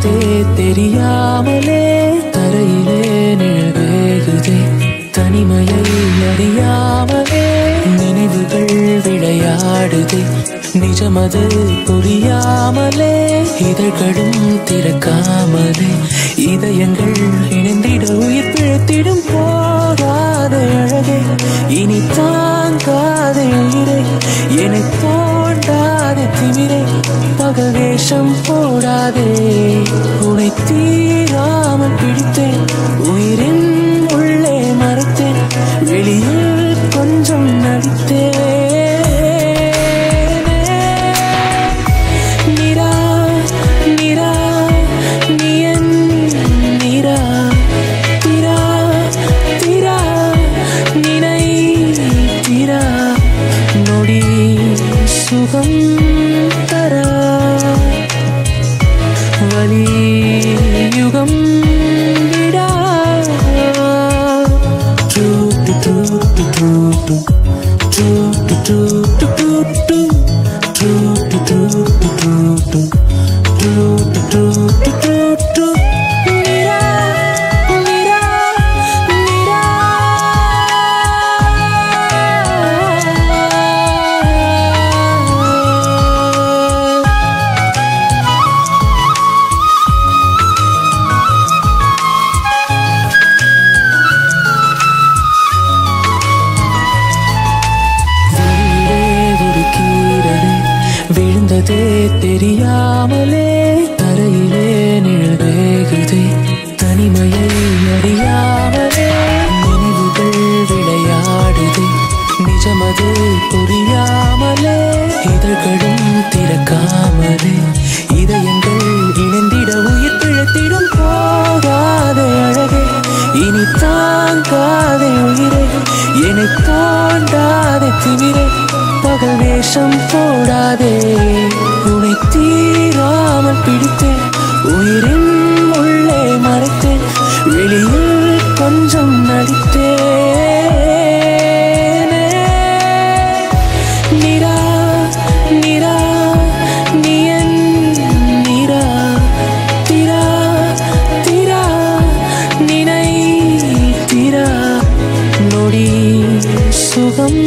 விழுந்ததே தெரியாமலே தரையிலே நிழவேகுதே தனிமையை அறியாமலே நினைவுகள் விளையாடுதே நிஜமது புரியாமலே இதழ்களும் திறக்காமலே இதயங்கள் இணைந்திட உயிர் பிழைத்திடும் போகாதே அழகே இனி தாங்காதே உயிரை என்னை தோண்டாதே திமிரை பகல் வேஷம் போடாதே உனை தீராமல் பிடித்தேன் உயிரின் உள்ளே மறைத்தேன் வெளியில் கொஞ்சம் நடித்தேன் சுகம் தர வலி யுகம் விடா டு டு டு டு டு டு டு டு டு டு டு டு டு டு டு டு விழுந்ததே தெரியாமலே தரையிலே நிழவேகுதே தனிமையை அறியாமலே நினைவுகள் விளையாடுதே நிஜமது புரியாமலே இதழ்களும் திறக்காமலே இதயங்கள் இணைந்திட உயிர் பிழைத்திடும் போகாதே அழகே இனி தாங்காதே உயிரை என்னை தோண்டாதே திமிரை பகல் வேஷம் போடாதே உனை தீராமல் பிடித்தேன் உயிரின் உள்ளே மறைத்தேன் வெளியில் கொஞ்சம் நடித்தேன் நிரா நிரா நீ என் நிரா திரா திரா நினை திரா நொடி சுகம்